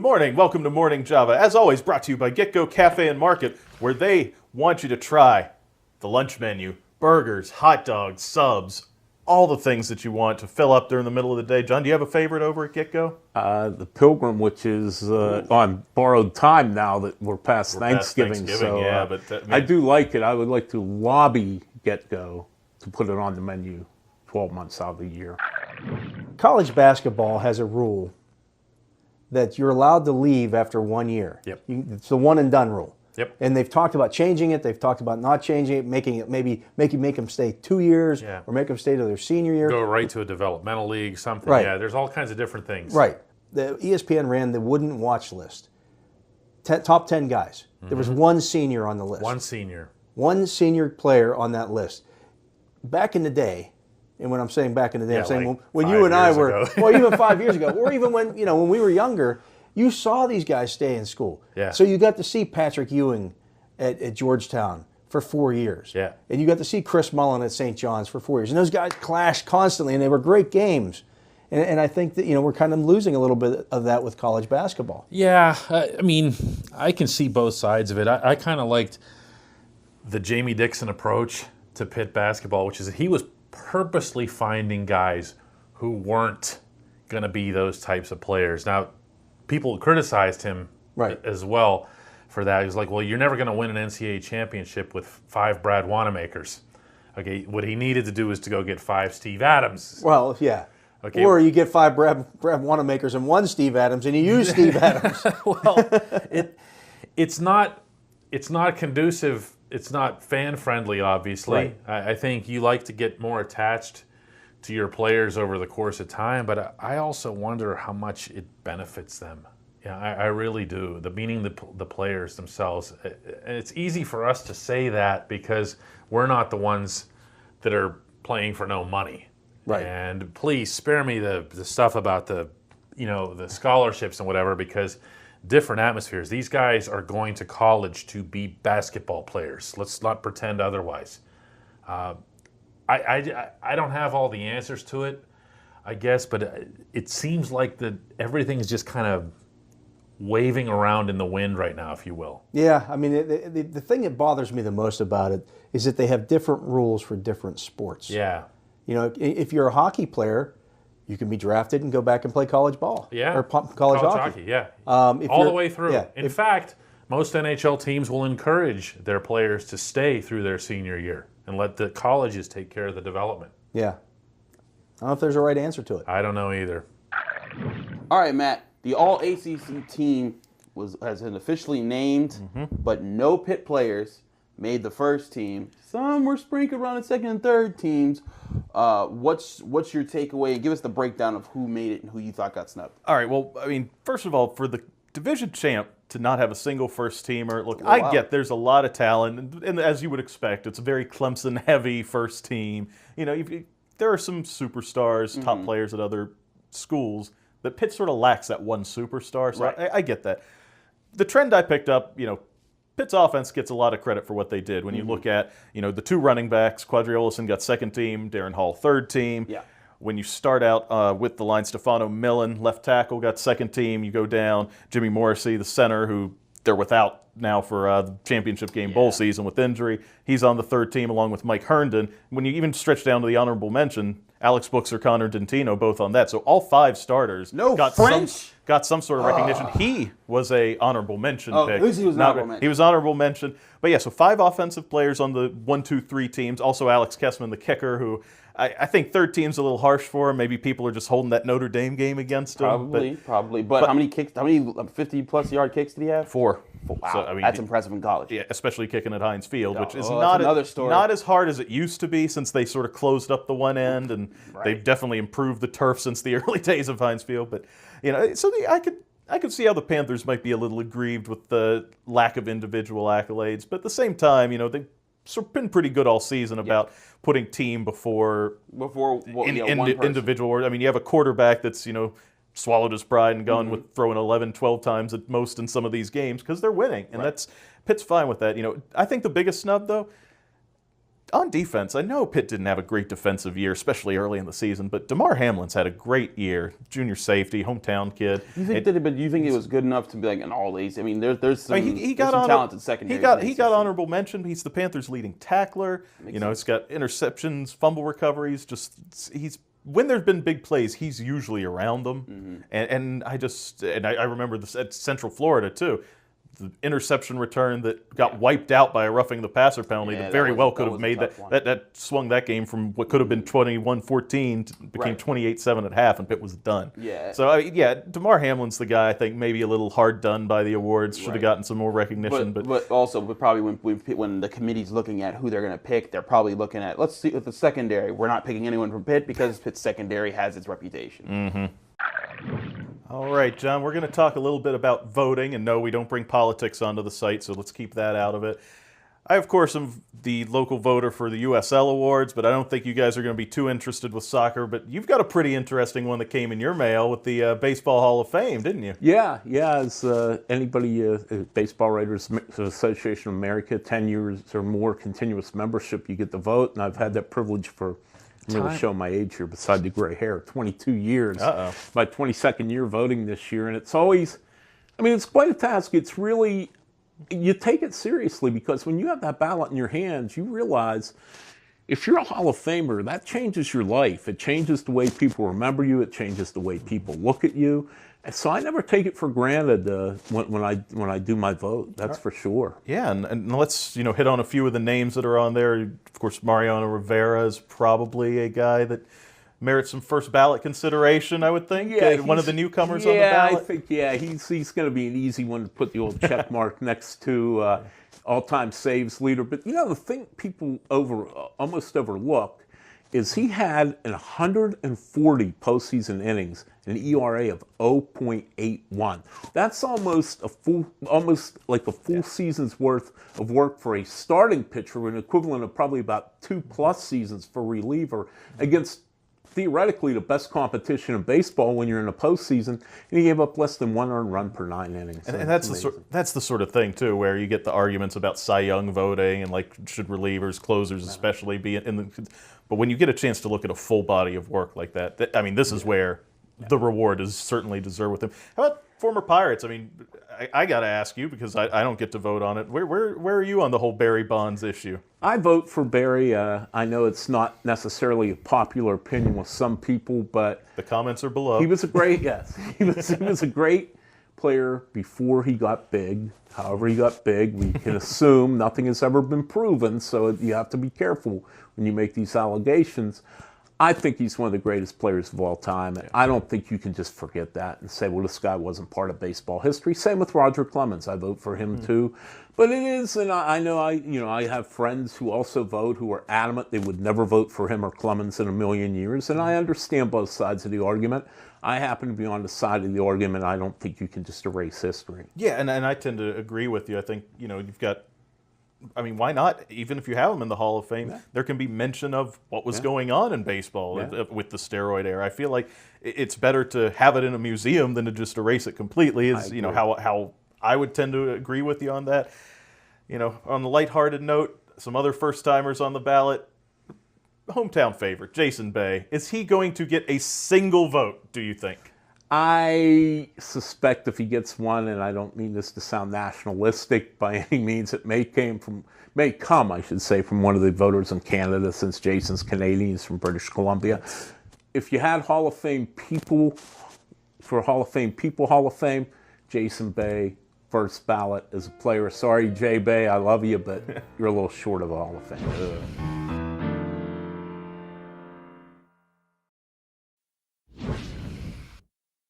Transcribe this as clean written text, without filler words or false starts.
morning. Welcome to Morning Java. As always, brought to you by GetGo Cafe and Market, where they want you to try the lunch menu, burgers, hot dogs, subs, all the things that you want to fill up during the middle of the day. John, do you have a favorite over at GetGo? The Pilgrim, which is on borrowed time now that we're past Thanksgiving. So yeah, but I do like it. I would like to lobby GetGo to put it on the menu 12 months out of the year. College basketball has a rule that you're allowed to leave after 1 year. Yep. It's the one and done rule. Yep. And they've talked about changing it. They've talked about not changing it, making it maybe make them stay 2 years, or make them stay to their senior year. Go right to a developmental league, something. Right. Yeah, there's all kinds of different things. Right. The ESPN ran the wouldn't watch list. Top 10 guys. There was one senior on the list. One senior. One senior player on that list. Back in the day, and when I'm saying back in the day, I'm saying like when you and I were, ago. well, even 5 years ago, or even when we were younger, you saw these guys stay in school. Yeah. So you got to see Patrick Ewing at Georgetown for 4 years. Yeah. And you got to see Chris Mullen at St. John's for 4 years. And those guys clashed constantly, and they were great games. And I think that we're kind of losing a little bit of that with college basketball. Yeah, I mean, I can see both sides of it. I kind of liked the Jamie Dixon approach to Pitt basketball, which is that he was purposely finding guys who weren't going to be those types of players. Now, people criticized him as well for that. He was like, well, you're never going to win an NCAA championship with 5 Brad Wanamakers. Okay, what he needed to do was to go get 5 Steve Adams. Well, yeah. Okay. Or you get 5 Brad Wanamakers and 1 Steve Adams, and you use Steve Adams. Well, it's not conducive. It's not fan friendly, obviously. Right. I think you like to get more attached to your players over the course of time, but I also wonder how much it benefits them. Yeah, I really do. Meaning the players themselves. And it's easy for us to say that because we're not the ones that are playing for no money. Right. And please spare me the stuff about the scholarships and whatever, because different atmospheres. These guys are going to college to be basketball players. Let's not pretend otherwise. I don't have all the answers to it, I guess, but it seems like everything's just kind of waving around in the wind right now, if you will. Yeah, I mean, the thing that bothers me the most about it is that they have different rules for different sports. Yeah. If you're a hockey player, you can be drafted and go back and play college ball. Yeah. Or college hockey. Yeah. All all the way through. Yeah, in fact, most NHL teams will encourage their players to stay through their senior year and let the colleges take care of the development. Yeah. I don't know if there's a right answer to it. I don't know either. All right, Matt. The All-ACC team has been officially named, but no Pitt players made the first team. Some were sprinkled around the second and third teams. What's your takeaway? Give us the breakdown of who made it and who you thought got snubbed. All right, well, I mean, first of all, for the division champ to not have a single first teamer, look, I get there's a lot of talent, and as you would expect, it's a very Clemson-heavy first team. There are some superstars, top players at other schools, but Pitt sort of lacks that one superstar, so I get that. The trend I picked up, Pitt's offense gets a lot of credit for what they did. When you look at, the 2 running backs, Quadriolison got second team, Darren Hall third team. Yeah. When you start out with the line, Stefano Millen, left tackle, got second team. You go down, Jimmy Morrissey, the center, who they're without now for the championship game bowl season with injury. He's on the third team along with Mike Herndon. When you even stretch down to the honorable mention, Alex Buxer, Connor Dentino, both on that. So all 5 starters got some sort of recognition. He was a honorable mention pick. He was honorable mention. He was honorable mention. But yeah, so 5 offensive players on the 1, 2, 3 teams. Also Alex Kessman, the kicker, who I think third team's a little harsh for him. Maybe people are just holding that Notre Dame game against him. Probably. But how many kicks? How many 50-plus yard kicks did he have? 4. Wow, So, that's impressive in college. Yeah, especially kicking at Heinz Field, which is another story. not as hard as it used to be since they sort of closed up the one end, and they've definitely improved the turf since the early days of Heinz Field. But I could see how the Panthers might be a little aggrieved with the lack of individual accolades, but at the same time, they've been pretty good all season about putting team before individual. I mean, you have a quarterback that's swallowed his pride and gone with throwing 11, 12 times at most in some of these games because they're winning, and Pitt's fine with that. I think the biggest snub though, on defense, I know Pitt didn't have a great defensive year, especially early in the season, but DeMar Hamlin's had a great year. Junior safety, hometown kid. But you think it was good enough to be like an all-ACC? I mean, there's some, there's some talented secondary. He got honorable mention. He's the Panthers' leading tackler. He's got interceptions, fumble recoveries. When there's been big plays, he's usually around them. And I remember this at Central Florida too. The interception return that got wiped out by a roughing the passer penalty that very well could have made that swung that game from what could have been 21-14 to became 28-7 at half, and Pitt was done. Yeah. So DeMar Hamlin's the guy I think maybe a little hard done by the awards. Should have gotten some more recognition. But also probably when the committee's looking at who they're going to pick, they're probably looking at, let's see with the secondary. We're not picking anyone from Pitt because Pitt's secondary has its reputation. All right, John, we're going to talk a little bit about voting, and no, we don't bring politics onto the site, so let's keep that out of it. I, of course, am the local voter for the USL Awards, but I don't think you guys are going to be too interested with soccer, but you've got a pretty interesting one that came in your mail with the Baseball Hall of Fame, didn't you? Yeah. As anybody, Baseball Writers Association of America, 10 years or more continuous membership, you get to vote, and I've had that privilege for, I'm really showing my age here beside the gray hair, 22 years. My 22nd year voting this year, and it's always, it's quite a task. It's really, you take it seriously because when you have that ballot in your hands, you realize if you're a Hall of Famer, that changes your life. It changes the way people remember you. It changes the way people look at you. And so I never take it for granted when I do my vote. That's for sure. Yeah, and let's hit on a few of the names that are on there. Of course, Mariano Rivera is probably a guy that merits some first ballot consideration, I would think. Yeah, one of the newcomers on the ballot. Yeah, I think he's going to be an easy one to put the old check mark next to all-time saves leader. But the thing people almost overlook is he had 140 postseason innings, an ERA of 0.81. That's almost like a full season's worth of work for a starting pitcher, an equivalent of probably about 2+ seasons for a reliever against theoretically the best competition in baseball when you're in a postseason, and he gave up less than 1 earned run per 9 innings. And that's the sort of thing too, where you get the arguments about Cy Young voting and should relievers, closers especially be in the. But when you get a chance to look at a full body of work like that, this is where the reward is certainly deserved with him. How about former Pirates? I got to ask you because I don't get to vote on it. Where are you on the whole Barry Bonds issue? I vote for Barry. I know it's not necessarily a popular opinion with some people, but the comments are below. He was a great he was a great player before he got big. However he got big, we can assume nothing has ever been proven, so you have to be careful when you make these allegations. I think he's one of the greatest players of all time. And I don't think you can just forget that and say, well, this guy wasn't part of baseball history. Same with Roger Clemens. I vote for him too. But it is, and I know I have friends who also vote who are adamant they would never vote for him or Clemens in a million years. And I understand both sides of the argument. I happen to be on the side of the argument. I don't think you can just erase history. Yeah, and I tend to agree with you. I think, you've got, why not? Even if you have him in the Hall of Fame, there can be mention of what was going on in baseball with the steroid era. I feel like it's better to have it in a museum than to just erase it completely. How I would tend to agree with you on that. On the lighthearted note, some other first-timers on the ballot. Hometown favorite, Jason Bay. Is he going to get a single vote, do you think? I suspect if he gets one, and I don't mean this to sound nationalistic by any means, it may come from one of the voters in Canada, since Jason's Canadian, he's from British Columbia. If you had Hall of Fame people, for Hall of Fame, Jason Bay, first ballot as a player. Sorry, Jay Bay, I love you, but you're a little short of a Hall of Fame.